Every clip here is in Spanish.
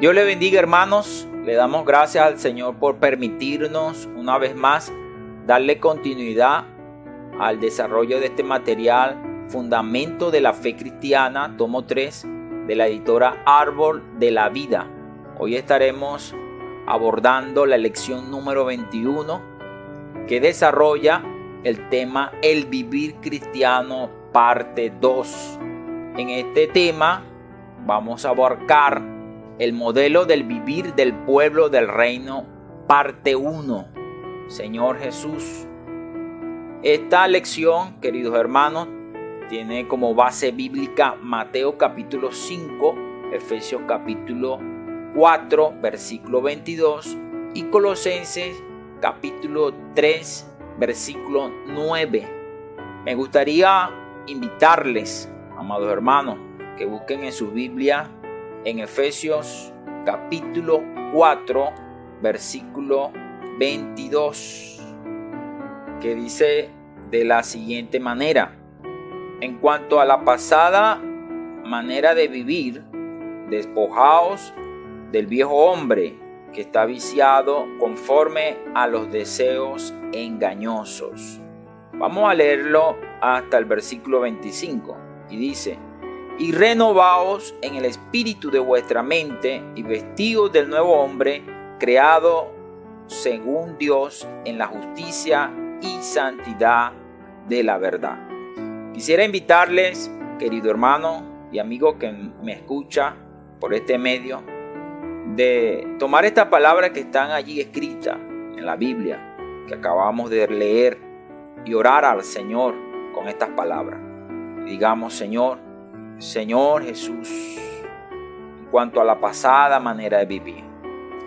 Dios le bendiga, hermanos. Le damos gracias al Señor por permitirnos una vez más darle continuidad al desarrollo de este material, Fundamento de la Fe Cristiana, tomo 3, de la editora Árbol de la Vida. Hoy estaremos abordando la lección número 21, que desarrolla el tema El vivir cristiano, parte 2. En este tema vamos a abarcar el modelo del vivir del pueblo del reino, parte 1. Señor Jesús. Esta lección, queridos hermanos, tiene como base bíblica Mateo capítulo 5, Efesios capítulo 4, versículo 22 y Colosenses capítulo 3, versículo 9. Me gustaría invitarles, amados hermanos, que busquen en su Biblia en Efesios capítulo 4, versículo 22, que dice de la siguiente manera: en cuanto a la pasada manera de vivir, despojaos del viejo hombre que está viciado conforme a los deseos engañosos. Vamos a leerlo hasta el versículo 25 y dice: y renovaos en el espíritu de vuestra mente y vestidos del nuevo hombre, creado según Dios en la justicia y santidad de la verdad. Quisiera invitarles, querido hermano y amigo que me escucha por este medio, de tomar estas palabras que están allí escritas en la Biblia, que acabamos de leer, y orar al Señor con estas palabras. Digamos: Señor Jesús, en cuanto a la pasada manera de vivir,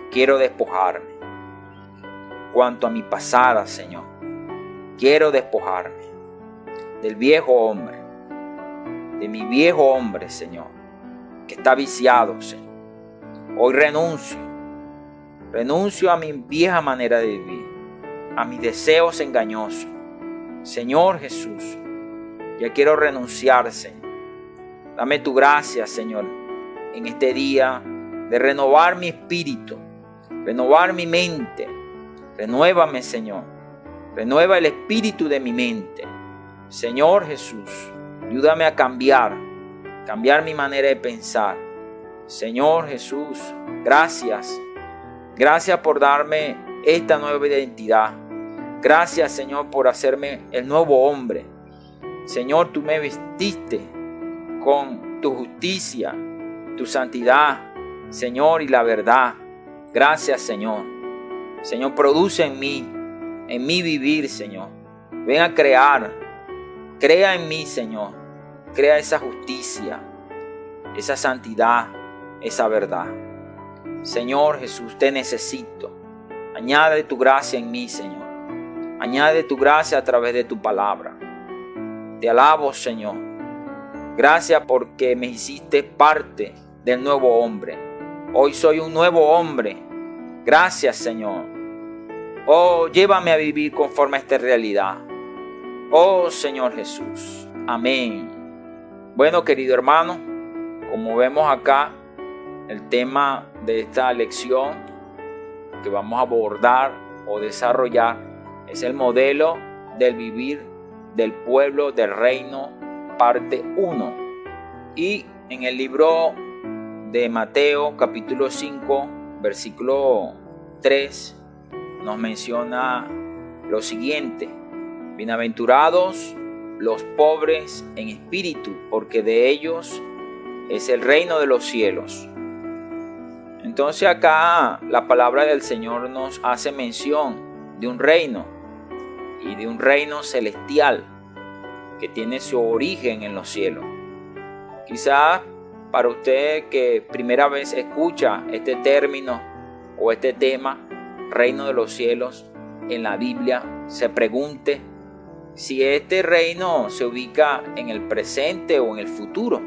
quiero despojarme. En cuanto a mi pasada, Señor, quiero despojarme del viejo hombre, de mi viejo hombre, Señor, que está viciado, Señor. Hoy renuncio a mi vieja manera de vivir, a mis deseos engañosos. Señor Jesús, ya quiero renunciar, Señor. Dame tu gracia, Señor, en este día de renovar mi espíritu, renovar mi mente. Renuévame, Señor. Renueva el espíritu de mi mente. Señor Jesús, ayúdame a cambiar mi manera de pensar. Señor Jesús, gracias. Gracias por darme esta nueva identidad. Gracias, Señor, por hacerme el nuevo hombre. Señor, tú me vestiste con tu justicia, tu santidad, Señor, y la verdad. Gracias, Señor. Señor, produce en mi vivir, Señor. Ven a crea en mí, Señor. Crea esa justicia, esa santidad, esa verdad. Señor Jesús, te necesito. Añade tu gracia en mí, Señor. Añade tu gracia a través de tu palabra. Te alabo, Señor. Gracias porque me hiciste parte del nuevo hombre. Hoy soy un nuevo hombre. Gracias, Señor. Oh, llévame a vivir conforme a esta realidad. Oh, Señor Jesús. Amén. Bueno, querido hermano, como vemos acá, el tema de esta lección que vamos a abordar o desarrollar es el modelo del vivir del pueblo del reino, parte 1. Y en el libro de Mateo capítulo 5, versículo 3, nos menciona lo siguiente: bienaventurados los pobres en espíritu, porque de ellos es el reino de los cielos. Entonces acá la palabra del Señor nos hace mención de un reino, y de un reino celestial que tiene su origen en los cielos. Quizás para usted que primera vez escucha este término o este tema, reino de los cielos, en la Biblia, se pregunte si este reino se ubica en el presente o en el futuro.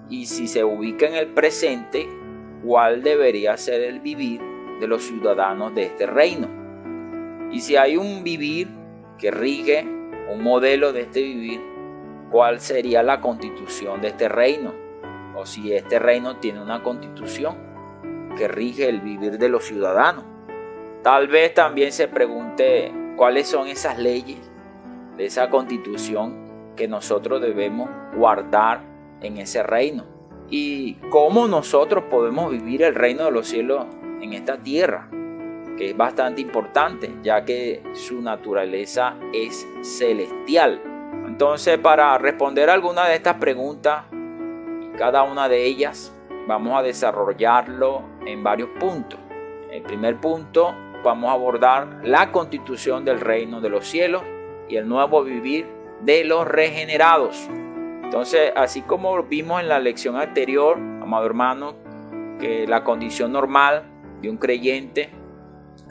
Y si se ubica en el presente, ¿cuál debería ser el vivir de los ciudadanos de este reino? Y si hay un vivir que rige, un modelo de este vivir, ¿cuál sería la constitución de este reino? O si este reino tiene una constitución. que rige el vivir de los ciudadanos. Tal vez también se pregunte cuáles son esas leyes de esa constitución que nosotros debemos guardar en ese reino y cómo nosotros podemos vivir el reino de los cielos en esta tierra, que es bastante importante ya que su naturaleza es celestial. Entonces, para responder alguna de estas preguntas, cada una de ellas vamos a desarrollarlo en varios puntos. El primer punto, vamos a abordar la constitución del reino de los cielos y el nuevo vivir de los regenerados. Entonces, así como vimos en la lección anterior, amado hermano, que la condición normal de un creyente,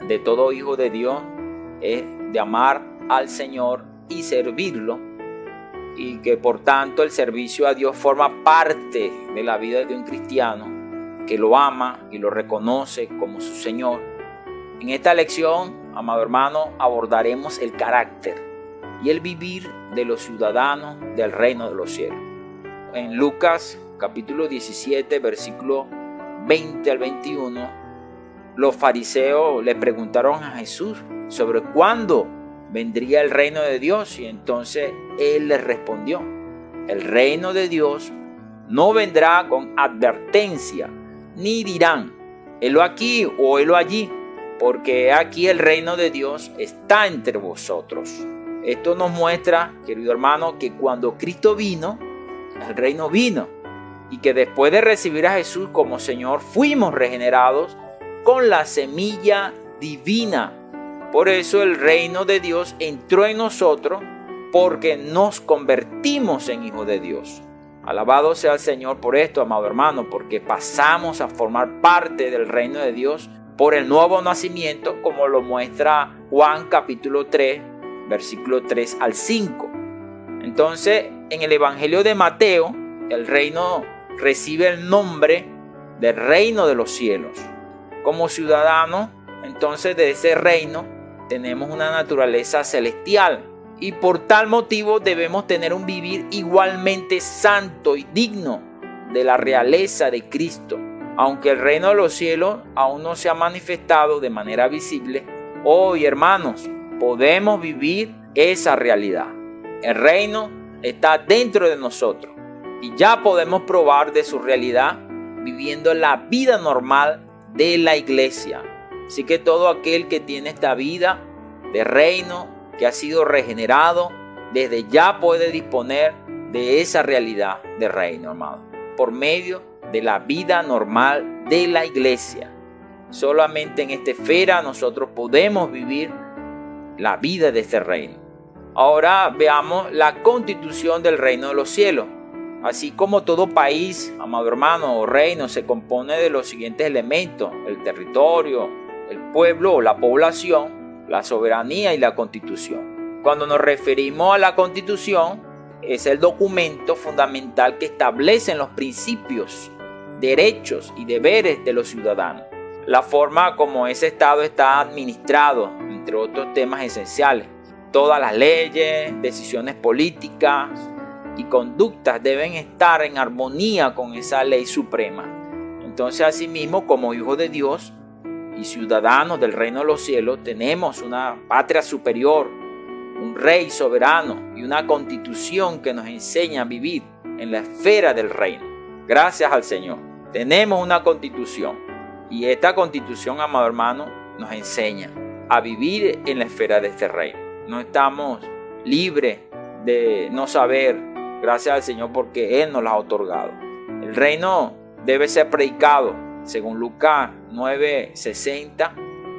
de todo hijo de Dios, es de amar al Señor y servirlo, y que por tanto el servicio a Dios forma parte de la vida de un cristiano que lo ama y lo reconoce como su Señor. En esta lección, amado hermano, abordaremos el carácter y el vivir de los ciudadanos del reino de los cielos. En Lucas capítulo 17, versículo 20 al 21, los fariseos le preguntaron a Jesús sobre cuándo vendría el reino de Dios, y entonces él les respondió: el reino de Dios no vendrá con advertencia, ni dirán, helo aquí o helo allí, porque aquí el reino de Dios está entre vosotros. Esto nos muestra, querido hermano, que cuando Cristo vino, el reino vino, y que después de recibir a Jesús como Señor, fuimos regenerados con la semilla divina. Por eso el reino de Dios entró en nosotros, porque nos convertimos en hijos de Dios. Alabado sea el Señor por esto, amado hermano, porque pasamos a formar parte del reino de Dios por el nuevo nacimiento, como lo muestra Juan capítulo 3, versículo 3 al 5. Entonces, en el Evangelio de Mateo, el reino recibe el nombre de reino de los cielos. Como ciudadanos, entonces, de ese reino, tenemos una naturaleza celestial, y por tal motivo debemos tener un vivir igualmente santo y digno de la realeza de Cristo. Aunque el reino de los cielos aún no se ha manifestado de manera visible, hoy, hermanos, podemos vivir esa realidad. El reino está dentro de nosotros y ya podemos probar de su realidad viviendo la vida normal de la iglesia. Así que todo aquel que tiene esta vida de reino, que ha sido regenerado, desde ya puede disponer de esa realidad de reino, amado, por medio de la vida normal de la iglesia. Solamente en esta esfera nosotros podemos vivir la vida de este reino. Ahora veamos la constitución del reino de los cielos. Así como todo país, amado hermano, o reino se compone de los siguientes elementos: el territorio, el pueblo o la población, la soberanía y la constitución. Cuando nos referimos a la constitución, es el documento fundamental que establece los principios, derechos y deberes de los ciudadanos. La forma como ese Estado está administrado, entre otros temas esenciales. Todas las leyes, decisiones políticas y conductas deben estar en armonía con esa ley suprema. Entonces, asimismo, como hijos de Dios y ciudadanos del reino de los cielos, tenemos una patria superior, un rey soberano y una constitución que nos enseña a vivir en la esfera del reino. Gracias al Señor, tenemos una constitución, y esta constitución, amado hermano, nos enseña a vivir en la esfera de este reino. No estamos libres de no saber, gracias al Señor, porque Él nos la ha otorgado. El reino debe ser predicado, según Lucas 9:60,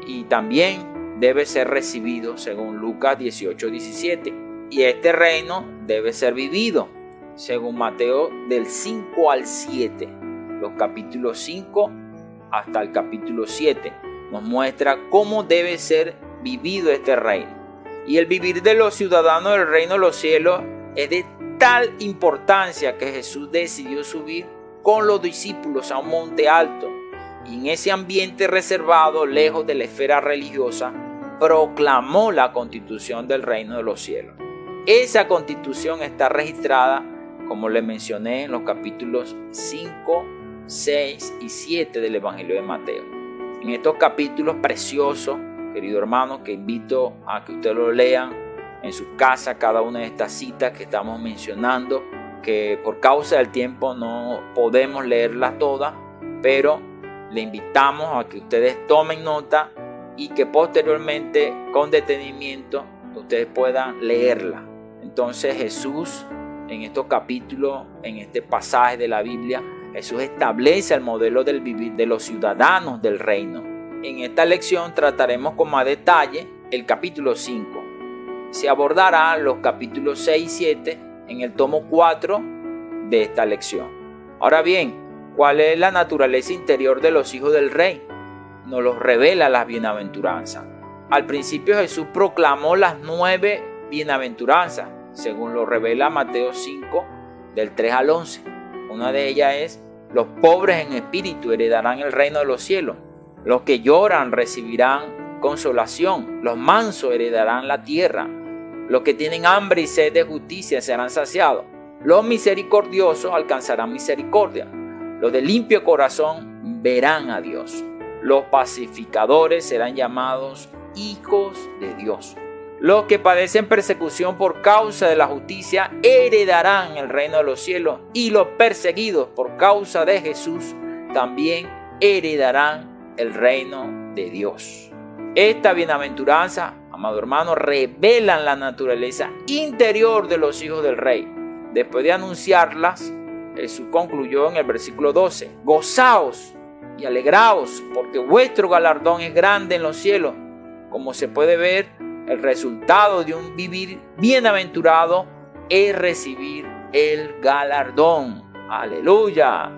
y también debe ser recibido, según Lucas 18:17. Y este reino debe ser vivido, según Mateo del 5 al 7. Los capítulos 5 hasta el capítulo 7 nos muestra cómo debe ser vivido este reino. Y el vivir de los ciudadanos del reino de los cielos es de tal importancia que Jesús decidió subir con los discípulos a un monte alto, y en ese ambiente reservado, lejos de la esfera religiosa, proclamó la constitución del reino de los cielos. Esa constitución está registrada, como le mencioné, en los capítulos 5 6 y 7 del Evangelio de Mateo. En estos capítulos preciosos, querido hermano, que invito a que ustedes lo lean en su casa, cada una de estas citas que estamos mencionando, que por causa del tiempo no podemos leerlas todas, pero le invitamos a que ustedes tomen nota y que posteriormente, con detenimiento, ustedes puedan leerla. Entonces Jesús, en estos capítulos, en este pasaje de la Biblia, Jesús establece el modelo del vivir de los ciudadanos del reino. En esta lección trataremos con más detalle el capítulo 5. Se abordará los capítulos 6 y 7 en el tomo 4 de esta lección. Ahora bien, ¿cuál es la naturaleza interior de los hijos del rey? Nos los revela las bienaventuranzas. Al principio Jesús proclamó las 9 bienaventuranzas, según lo revela Mateo 5, del 3 al 11. Una de ellas es: los pobres en espíritu heredarán el reino de los cielos. Los que lloran recibirán consolación. Los mansos heredarán la tierra. Los que tienen hambre y sed de justicia serán saciados. Los misericordiosos alcanzarán misericordia. Los de limpio corazón verán a Dios. Los pacificadores serán llamados hijos de Dios. Los que padecen persecución por causa de la justicia heredarán el reino de los cielos, y los perseguidos por causa de Jesús también heredarán el reino de Dios. Esta bienaventuranza, amado hermano, revelan la naturaleza interior de los hijos del rey. Después de anunciarlas, Jesús concluyó en el versículo 12: gozaos y alegraos, porque vuestro galardón es grande en los cielos. Como se puede ver, el resultado de un vivir bienaventurado es recibir el galardón. ¡Aleluya!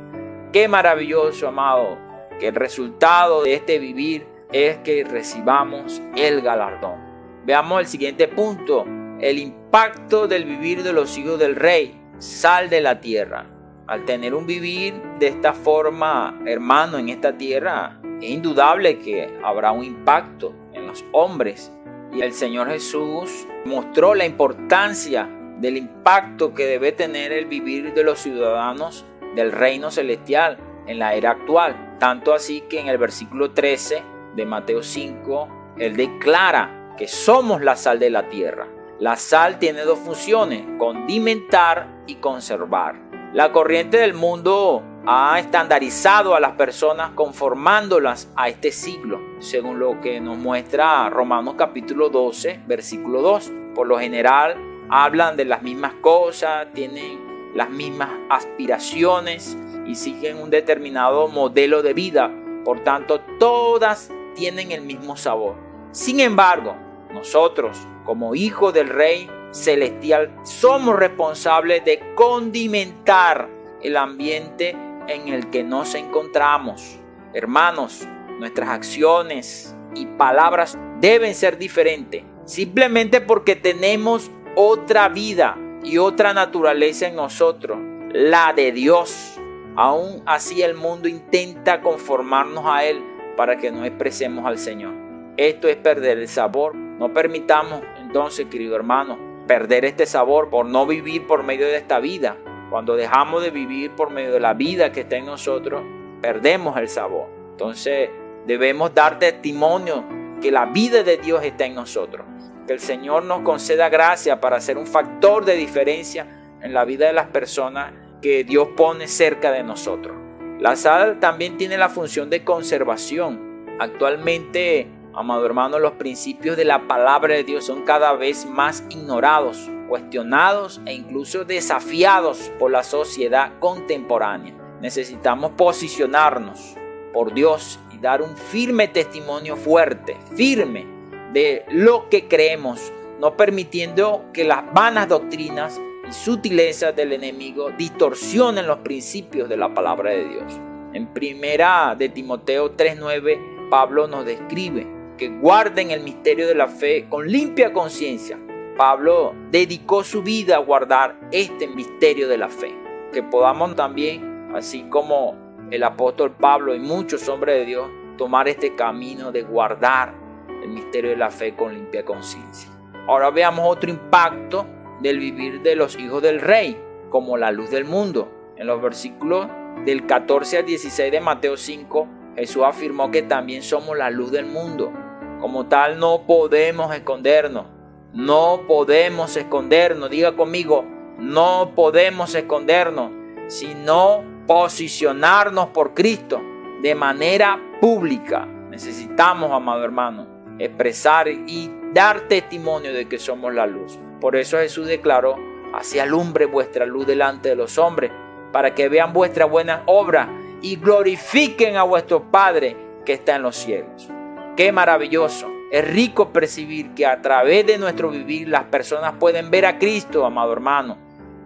¡Qué maravilloso, amado! Que el resultado de este vivir es que recibamos el galardón. Veamos el siguiente punto: el impacto del vivir de los hijos del rey, sal de la tierra. Al tener un vivir de esta forma, hermano, en esta tierra, es indudable que habrá un impacto en los hombres. Y el Señor Jesús mostró la importancia del impacto que debe tener el vivir de los ciudadanos del reino celestial en la era actual. Tanto así que en el versículo 13 de Mateo 5, Él declara que somos la sal de la tierra. La sal tiene dos funciones: condimentar y conservar. La corriente del mundo ha estandarizado a las personas conformándolas a este siglo, según lo que nos muestra Romanos capítulo 12, versículo 2. Por lo general hablan de las mismas cosas, tienen las mismas aspiraciones y siguen un determinado modelo de vida. Por tanto, todas tienen el mismo sabor. Sin embargo, nosotros, como hijos del Rey Celestial, somos responsables de condimentar el ambiente en el que nos encontramos. Hermanos, nuestras acciones y palabras deben ser diferentes, simplemente porque tenemos otra vida y otra naturaleza en nosotros, la de Dios. Aún así el mundo intenta conformarnos a Él para que no expresemos al Señor. Esto es perder el sabor. No permitamos entonces, querido hermano, perder este sabor por no vivir por medio de esta vida. Cuando dejamos de vivir por medio de la vida que está en nosotros, perdemos el sabor. Entonces debemos dar testimonio que la vida de Dios está en nosotros. Que el Señor nos conceda gracia para ser un factor de diferencia en la vida de las personas que Dios pone cerca de nosotros. La sal también tiene la función de conservación. Actualmente, amado hermano, los principios de la palabra de Dios son cada vez más ignorados, cuestionados e incluso desafiados por la sociedad contemporánea. Necesitamos posicionarnos por Dios y dar un firme testimonio fuerte, firme, de lo que creemos, no permitiendo que las vanas doctrinas y sutilezas del enemigo distorsionen los principios de la palabra de Dios. En primera de Timoteo 3:9, Pablo nos describe que guarden el misterio de la fe con limpia conciencia. Pablo dedicó su vida a guardar este misterio de la fe. Que podamos también, así como el apóstol Pablo y muchos hombres de Dios, tomar este camino de guardar el misterio de la fe con limpia conciencia. Ahora veamos otro impacto del vivir de los hijos del rey, como la luz del mundo. En los versículos del 14 al 16 de Mateo 5, Jesús afirmó que también somos la luz del mundo. Como tal, no podemos escondernos. No podemos escondernos. Diga conmigo, no podemos escondernos, sino posicionarnos por Cristo de manera pública. Necesitamos, amado hermano, expresar y dar testimonio de que somos la luz. Por eso Jesús declaró: así alumbre vuestra luz delante de los hombres, para que vean vuestras buenas obras y glorifiquen a vuestro Padre que está en los cielos. ¡Qué maravilloso! Es rico percibir que a través de nuestro vivir las personas pueden ver a Cristo, amado hermano.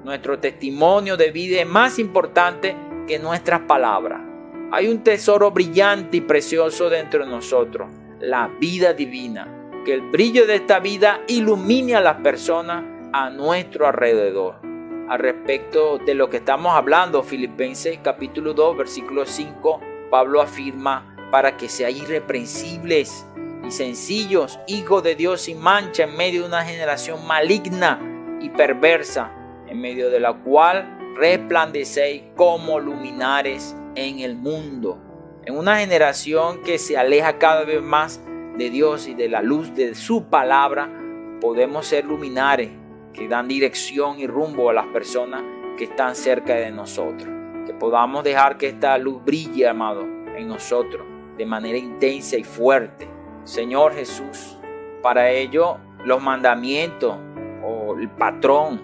Nuestro testimonio de vida es más importante que nuestras palabras. Hay un tesoro brillante y precioso dentro de nosotros, la vida divina. Que el brillo de esta vida ilumine a las personas a nuestro alrededor. Al respecto de lo que estamos hablando, Filipenses capítulo 2, versículo 5, Pablo afirma: para que seáis irreprensibles y sencillos, hijos de Dios sin mancha, en medio de una generación maligna y perversa, en medio de la cual resplandecéis como luminares en el mundo. En una generación que se aleja cada vez más de Dios y de la luz de su palabra, podemos ser luminares que dan dirección y rumbo a las personas que están cerca de nosotros. Que podamos dejar que esta luz brille, amado, en nosotros de manera intensa y fuerte. Señor Jesús, para ello los mandamientos o el patrón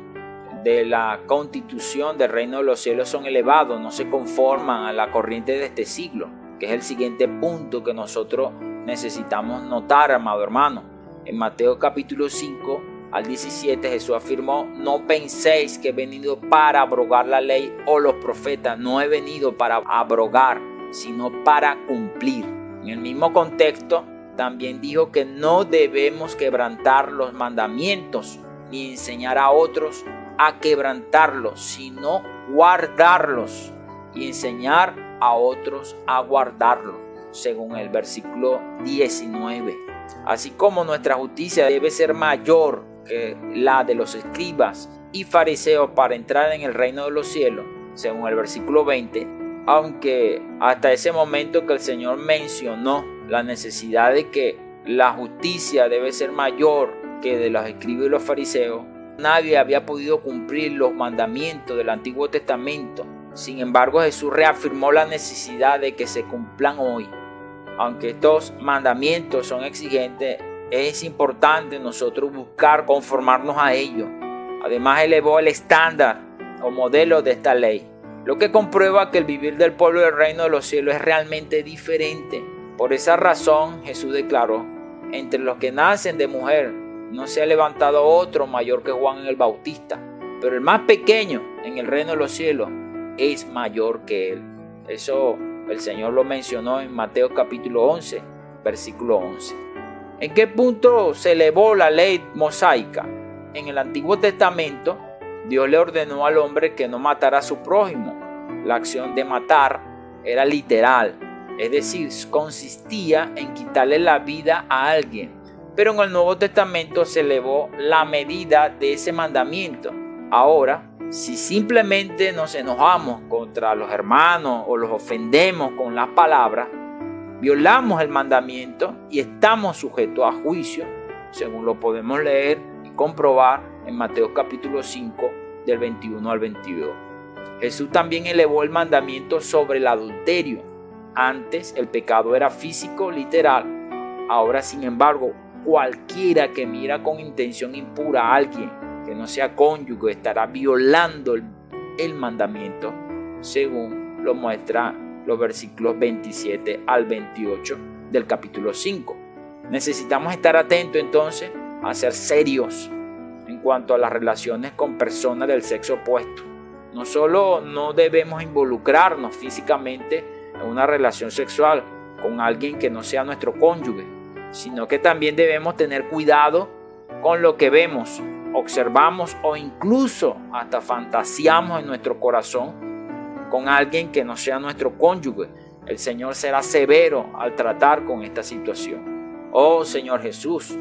de la constitución del reino de los cielos son elevados, no se conforman a la corriente de este siglo, que es el siguiente punto que nosotros necesitamos notar, amado hermano. En Mateo capítulo 5 al 17 Jesús afirmó: no penséis que he venido para abrogar la ley o los profetas. No he venido para abrogar, sino para cumplir. En el mismo contexto también dijo que no debemos quebrantar los mandamientos ni enseñar a otros a quebrantarlos, sino guardarlos, y enseñar a otros a guardarlos, según el versículo 19. Así como nuestra justicia debe ser mayor que la de los escribas y fariseos para entrar en el reino de los cielos, según el versículo 20, aunque hasta ese momento que el Señor mencionó la necesidad de que la justicia debe ser mayor que de los escribas y los fariseos, nadie había podido cumplir los mandamientos del Antiguo Testamento. Sin embargo, Jesús reafirmó la necesidad de que se cumplan hoy. Aunque estos mandamientos son exigentes, es importante nosotros buscar conformarnos a ellos. Además, elevó el estándar o modelo de esta ley, lo que comprueba que el vivir del pueblo del reino de los cielos es realmente diferente. Por esa razón, Jesús declaró: entre los que nacen de mujer no se ha levantado otro mayor que Juan el Bautista, pero el más pequeño en el reino de los cielos es mayor que él. Eso el Señor lo mencionó en Mateo capítulo 11, versículo 11. ¿En qué punto se elevó la ley mosaica? En el Antiguo Testamento, Dios le ordenó al hombre que no matara a su prójimo. La acción de matar era literal, es decir, consistía en quitarle la vida a alguien. Pero en el Nuevo Testamento se elevó la medida de ese mandamiento. Ahora, si simplemente nos enojamos contra los hermanos o los ofendemos con las palabras, violamos el mandamiento y estamos sujetos a juicio, según lo podemos leer y comprobar en Mateo capítulo 5 del 21 al 22. Jesús también elevó el mandamiento sobre el adulterio. Antes el pecado era físico, literal. Ahora, sin embargo, cualquiera que mira con intención impura a alguien que no sea cónyuge estará violando el mandamiento, según lo muestra los versículos 27 al 28 del capítulo 5. Necesitamos estar atentos entonces a ser serios en cuanto a las relaciones con personas del sexo opuesto. No solo no debemos involucrarnos físicamente en una relación sexual con alguien que no sea nuestro cónyuge, sino que también debemos tener cuidado con lo que vemos, observamos o incluso hasta fantaseamos en nuestro corazón con alguien que no sea nuestro cónyuge. El Señor será severo al tratar con esta situación. Oh Señor Jesús,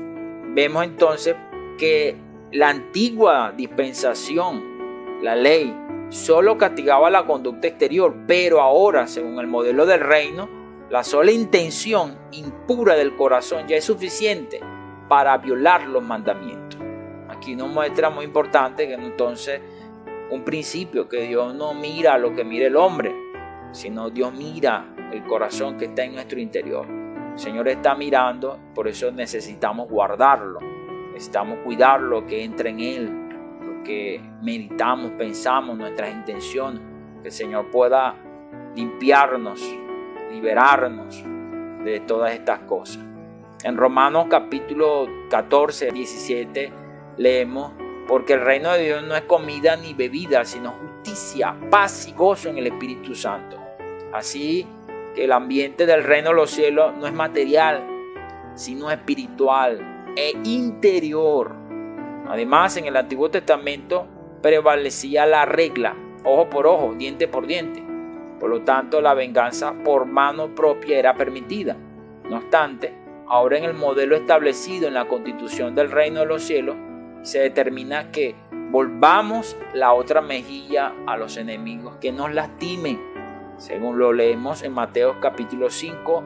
vemos entonces que la antigua dispensación, la ley, solo castigaba la conducta exterior, pero ahora, según el modelo del reino, la sola intención impura del corazón ya es suficiente para violar los mandamientos. Aquí nos muestra muy importante que entonces un principio, que Dios no mira lo que mira el hombre, sino Dios mira el corazón que está en nuestro interior. El Señor está mirando, por eso necesitamos guardarlo, necesitamos cuidar lo que entra en Él, lo que meditamos, pensamos, nuestras intenciones, que el Señor pueda limpiarnos, liberarnos de todas estas cosas. En Romanos capítulo 14, 17 leemos: porque el reino de Dios no es comida ni bebida, sino justicia, paz y gozo en el Espíritu Santo. Así que el ambiente del reino de los cielos no es material, sino espiritual e interior. Además, en el Antiguo Testamento prevalecía la regla, ojo por ojo, diente por diente. Por lo tanto, la venganza por mano propia era permitida. No obstante, ahora en el modelo establecido en la Constitución del reino de los cielos, se determina que volvamos la otra mejilla a los enemigos que nos lastimen, según lo leemos en Mateo capítulo 5,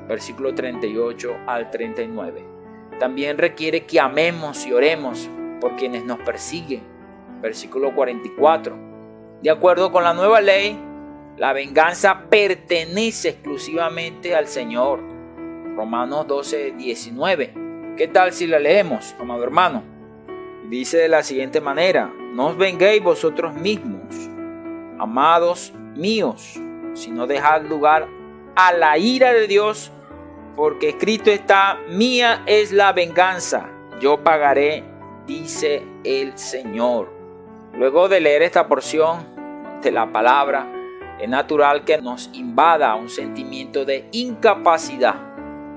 versículo 38 al 39. También requiere que amemos y oremos por quienes nos persiguen, versículo 44. De acuerdo con la nueva ley, la venganza pertenece exclusivamente al Señor. Romanos 12, 19. ¿Qué tal si la leemos, amado hermano? Dice de la siguiente manera: no os venguéis vosotros mismos, amados míos, sino dejad lugar a la ira de Dios, porque escrito está: mía es la venganza, yo pagaré, dice el Señor. Luego de leer esta porción de la palabra, es natural que nos invada un sentimiento de incapacidad.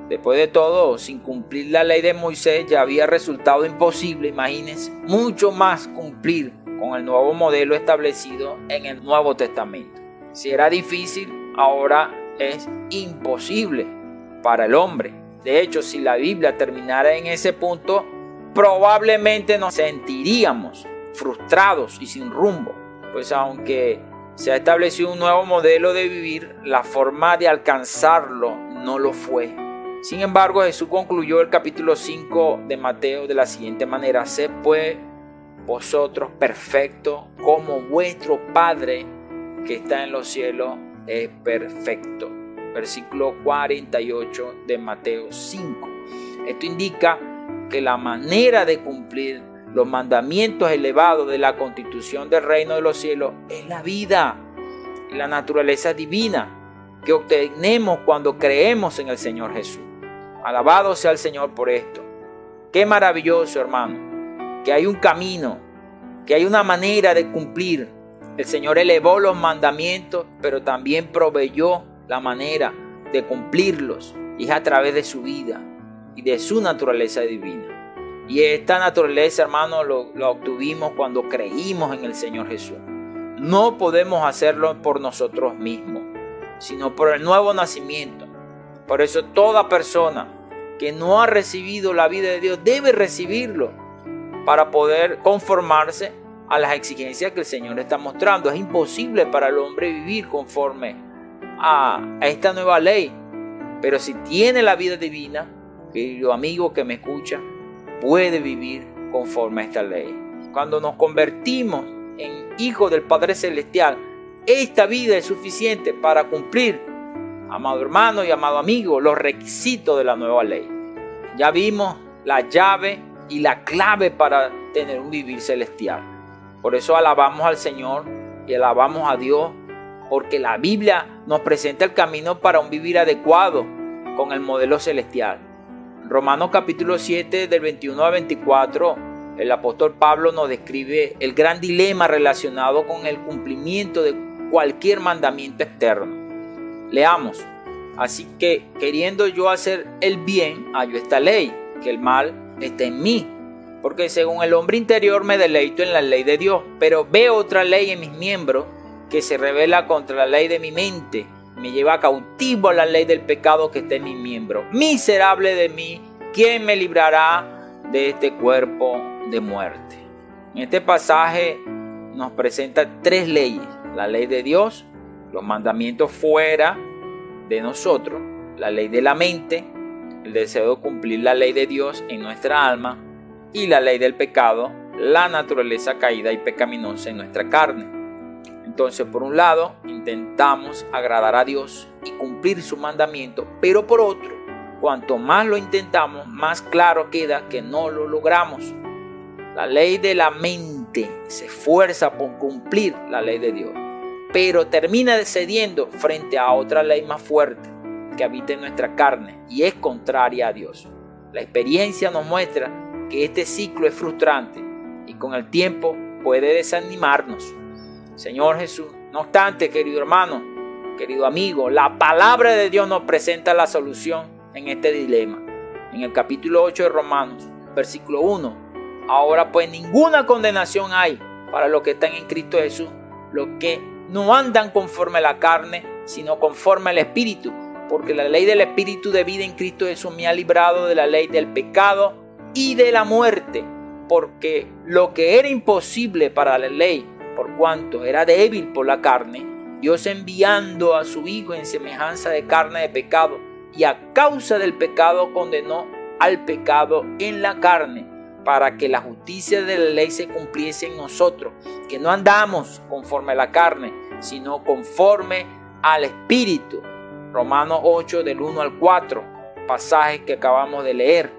Después de todo, sin cumplir la ley de Moisés ya había resultado imposible, imagínense, mucho más cumplir con el nuevo modelo establecido en el Nuevo Testamento. Si era difícil, ahora es imposible para el hombre. De hecho, si la Biblia terminara en ese punto, probablemente nos sentiríamos frustrados y sin rumbo, pues aunque se ha establecido un nuevo modelo de vivir, la forma de alcanzarlo no lo fue. Sin embargo, Jesús concluyó el capítulo 5 de Mateo de la siguiente manera: sed pues vosotros perfectos como vuestro Padre que está en los cielos es perfecto. Versículo 48 de Mateo 5. Esto indica que la manera de cumplir los mandamientos elevados de la constitución del reino de los cielos es la vida y la naturaleza divina que obtenemos cuando creemos en el Señor Jesús. Alabado sea el Señor por esto. Qué maravilloso, hermano, que hay un camino, que hay una manera de cumplir. El Señor elevó los mandamientos, pero también proveyó la manera de cumplirlos, y es a través de su vida y de su naturaleza divina. Y esta naturaleza, hermano, lo obtuvimos cuando creímos en el Señor Jesús. No podemos hacerlo por nosotros mismos, sino por el nuevo nacimiento. Por eso toda persona que no ha recibido la vida de Dios debe recibirlo para poder conformarse a las exigencias que el Señor está mostrando. Es imposible para el hombre vivir conforme a esta nueva ley. Pero si tiene la vida divina, querido amigo que me escucha, puede vivir conforme a esta ley. Cuando nos convertimos en hijos del Padre Celestial, esta vida es suficiente para cumplir, amado hermano y amado amigo, los requisitos de la nueva ley. Ya vimos la llave y la clave para tener un vivir celestial. Por eso alabamos al Señor y alabamos a Dios, porque la Biblia nos presenta el camino para un vivir adecuado con el modelo celestial. Romanos capítulo 7 del 21 a 24, el apóstol Pablo nos describe el gran dilema relacionado con el cumplimiento de cualquier mandamiento externo. Leamos: así que queriendo yo hacer el bien, hallo esta ley, que el mal está en mí. Porque según el hombre interior me deleito en la ley de Dios, pero veo otra ley en mis miembros que se revela contra la ley de mi mente, me lleva cautivo a la ley del pecado que está en mis miembros. Miserable de mí, ¿quién me librará de este cuerpo de muerte? En este pasaje nos presenta tres leyes: la ley de Dios, los mandamientos fuera de nosotros, la ley de la mente, el deseo de cumplir la ley de Dios en nuestra alma, y la ley del pecado, la naturaleza caída y pecaminosa en nuestra carne. Entonces, por un lado, intentamos agradar a Dios y cumplir su mandamiento, pero por otro, cuanto más lo intentamos, más claro queda que no lo logramos. La ley de la mente se esfuerza por cumplir la ley de Dios, pero termina cediendo frente a otra ley más fuerte que habita en nuestra carne y es contraria a Dios. La experiencia nos muestra que este ciclo es frustrante y con el tiempo puede desanimarnos. Señor Jesús, no obstante, querido hermano, querido amigo, la palabra de Dios nos presenta la solución en este dilema. En el capítulo 8 de Romanos, versículo 1, ahora pues ninguna condenación hay para los que están en Cristo Jesús, los que no andan conforme a la carne, sino conforme al Espíritu, porque la ley del Espíritu de vida en Cristo Jesús me ha librado de la ley del pecado y de la muerte, porque lo que era imposible para la ley, por cuanto era débil por la carne, Dios enviando a su Hijo en semejanza de carne de pecado, y a causa del pecado condenó al pecado en la carne, para que la justicia de la ley se cumpliese en nosotros, que no andamos conforme a la carne, sino conforme al Espíritu. Romanos 8 del 1 al 4, pasajes que acabamos de leer.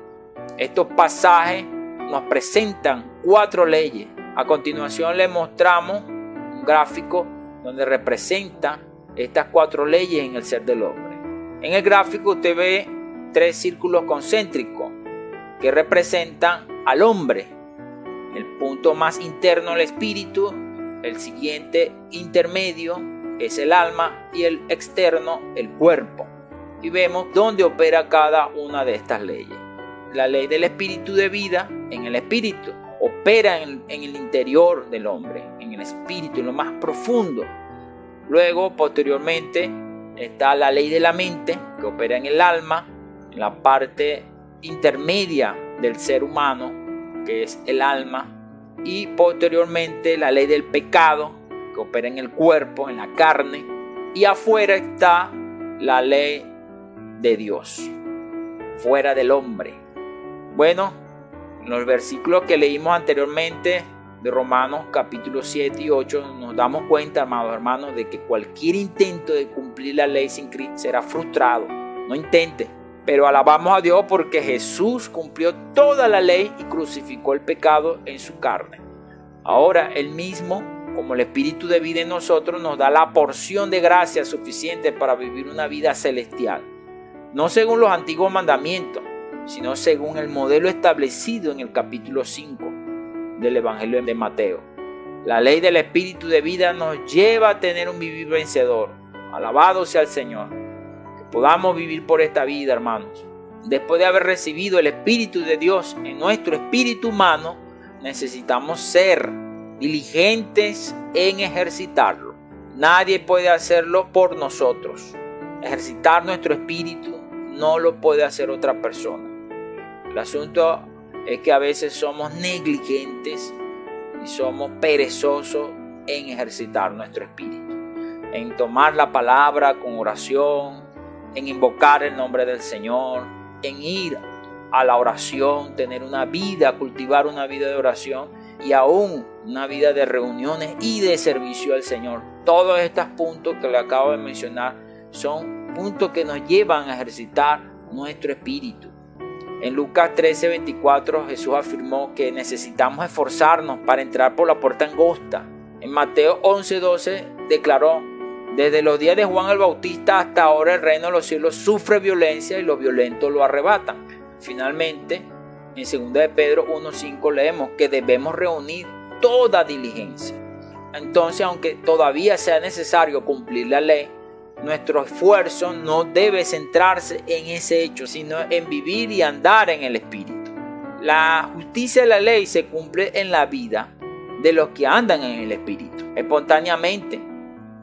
Estos pasajes nos presentan 4 leyes. A continuación le mostramos un gráfico donde representa estas 4 leyes en el ser del hombre. En el gráfico usted ve 3 círculos concéntricos que representan al hombre. El punto más interno, el espíritu; el siguiente intermedio es el alma y el externo, el cuerpo. Y vemos dónde opera cada una de estas leyes. La ley del espíritu de vida en el espíritu opera en el interior del hombre, en el espíritu, en lo más profundo. Luego, posteriormente, está la ley de la mente, que opera en el alma, en la parte intermedia del ser humano, que es el alma. Y posteriormente la ley del pecado, que opera en el cuerpo, en la carne. Y afuera está la ley de Dios, fuera del hombre. Bueno, en los versículos que leímos anteriormente de Romanos capítulo 7 y 8 nos damos cuenta, amados hermanos, de que cualquier intento de cumplir la ley sin Cristo será frustrado. No intente, pero alabamos a Dios porque Jesús cumplió toda la ley y crucificó el pecado en su carne. Ahora Él mismo, como el Espíritu de vida en nosotros, nos da la porción de gracia suficiente para vivir una vida celestial, no según los antiguos mandamientos, sino según el modelo establecido en el capítulo 5 del Evangelio de Mateo. La ley del Espíritu de vida nos lleva a tener un vivir vencedor. Alabado sea el Señor. Que podamos vivir por esta vida, hermanos. Después de haber recibido el Espíritu de Dios en nuestro espíritu humano, necesitamos ser diligentes en ejercitarlo. Nadie puede hacerlo por nosotros. Ejercitar nuestro espíritu no lo puede hacer otra persona. El asunto es que a veces somos negligentes y somos perezosos en ejercitar nuestro espíritu, en tomar la palabra con oración, en invocar el nombre del Señor, en ir a la oración, tener una vida, cultivar una vida de oración y aún una vida de reuniones y de servicio al Señor. Todos estos puntos que le acabo de mencionar son puntos que nos llevan a ejercitar nuestro espíritu. En Lucas 13:24 Jesús afirmó que necesitamos esforzarnos para entrar por la puerta angosta. En Mateo 11:12 declaró: desde los días de Juan el Bautista hasta ahora el reino de los cielos sufre violencia y los violentos lo arrebatan. Finalmente, en 2 de Pedro 1:5 leemos que debemos reunir toda diligencia. Entonces, aunque todavía sea necesario cumplir la ley, nuestro esfuerzo no debe centrarse en ese hecho, sino en vivir y andar en el Espíritu. La justicia de la ley se cumple en la vida de los que andan en el Espíritu, espontáneamente.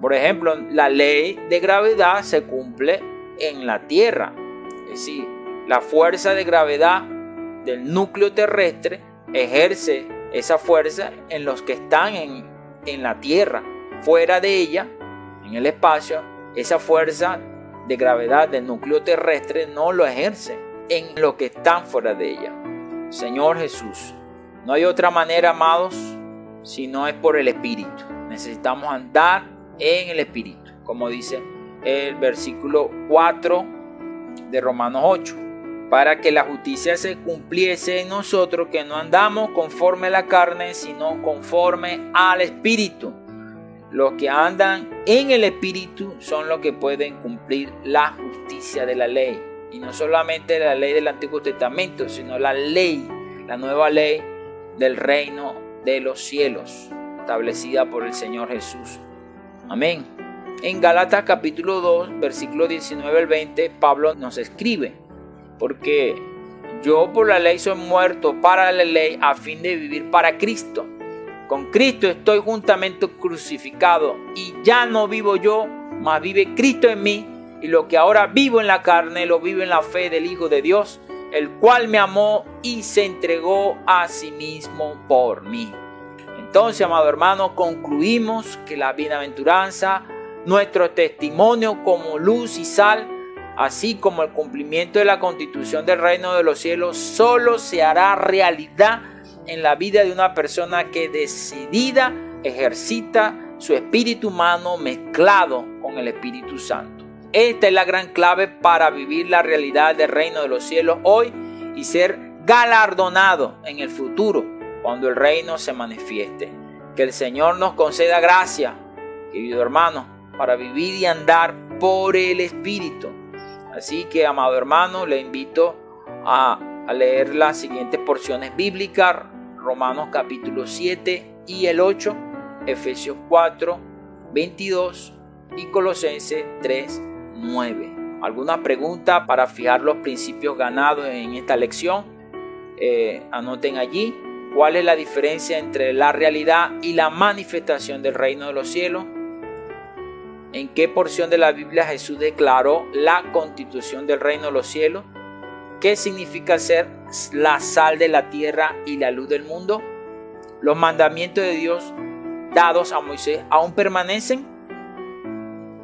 Por ejemplo, la ley de gravedad se cumple en la tierra. Es decir, la fuerza de gravedad del núcleo terrestre ejerce esa fuerza en los que están en en la Tierra. Fuera de ella, en el espacio, esa fuerza de gravedad del núcleo terrestre no lo ejerce en lo que están fuera de ella. Señor Jesús, no hay otra manera, amados, si no es por el Espíritu. Necesitamos andar en el Espíritu, como dice el versículo 4 de Romanos 8, para que la justicia se cumpliese en nosotros, que no andamos conforme a la carne, sino conforme al Espíritu. Los que andan en el Espíritu son los que pueden cumplir la justicia de la ley. Y no solamente la ley del Antiguo Testamento, sino la ley, la nueva ley del reino de los cielos, establecida por el Señor Jesús. Amén. En Gálatas capítulo 2, versículo 19 al 20, Pablo nos escribe: porque yo por la ley soy muerto para la ley, a fin de vivir para Cristo. Con Cristo estoy juntamente crucificado, y ya no vivo yo, mas vive Cristo en mí. Y lo que ahora vivo en la carne, lo vivo en la fe del Hijo de Dios, el cual me amó y se entregó a sí mismo por mí. Entonces, amado hermano, concluimos que la bienaventuranza, nuestro testimonio como luz y sal, así como el cumplimiento de la constitución del reino de los cielos, solo se hará realidad en la vida de una persona que decidida ejercita su espíritu humano mezclado con el Espíritu Santo. Esta es la gran clave para vivir la realidad del reino de los cielos hoy y ser galardonado en el futuro cuando el reino se manifieste. Que el Señor nos conceda gracia, querido hermano, para vivir y andar por el Espíritu. Así que, amado hermano, le invito a leer las siguientes porciones bíblicas: Romanos capítulo 7 y el 8, Efesios 4, 22 y Colosenses 3, 9. ¿Alguna pregunta para fijar los principios ganados en esta lección? Anoten allí. ¿Cuál es la diferencia entre la realidad y la manifestación del reino de los cielos? ¿En qué porción de la Biblia Jesús declaró la constitución del reino de los cielos? ¿Qué significa ser la sal de la tierra y la luz del mundo? ¿Los mandamientos de Dios dados a Moisés aún permanecen?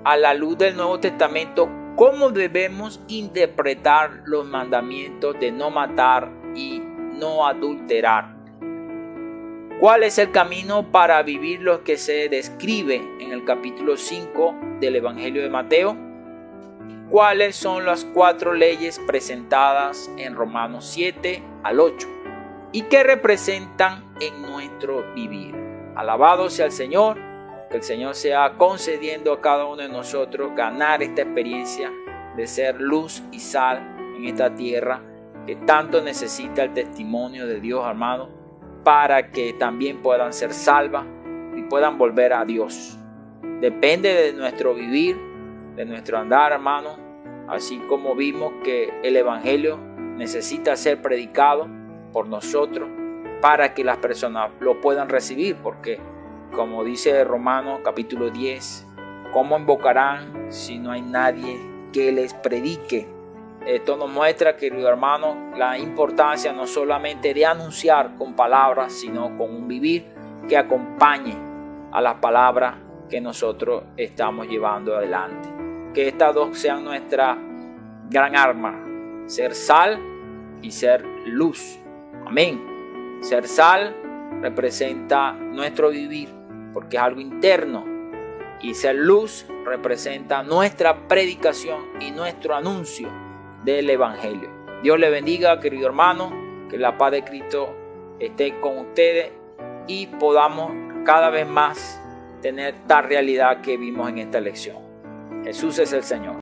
A la luz del Nuevo Testamento, ¿cómo debemos interpretar los mandamientos de no matar y no adulterar? ¿Cuál es el camino para vivir lo que se describe en el capítulo 5 del Evangelio de Mateo? ¿Cuáles son las 4 leyes presentadas en Romanos 7 al 8? ¿Y qué representan en nuestro vivir? Alabado sea el Señor, que el Señor sea concediendo a cada uno de nosotros ganar esta experiencia de ser luz y sal en esta tierra que tanto necesita el testimonio de Dios, hermano, para que también puedan ser salvas y puedan volver a Dios. Depende de nuestro vivir, de nuestro andar, hermano, así como vimos que el Evangelio necesita ser predicado por nosotros para que las personas lo puedan recibir, porque como dice Romanos capítulo 10, ¿cómo invocarán si no hay nadie que les predique? Esto nos muestra, querido hermano, la importancia no solamente de anunciar con palabras, sino con un vivir que acompañe a las palabras que nosotros estamos llevando adelante. Que estas dos sean nuestra gran arma: ser sal y ser luz. Amén. Ser sal representa nuestro vivir, porque es algo interno, y ser luz representa nuestra predicación y nuestro anuncio del Evangelio. Dios le bendiga, querido hermano, que la paz de Cristo esté con ustedes y podamos cada vez más tener tal realidad que vimos en esta lección. Jesús es el Señor.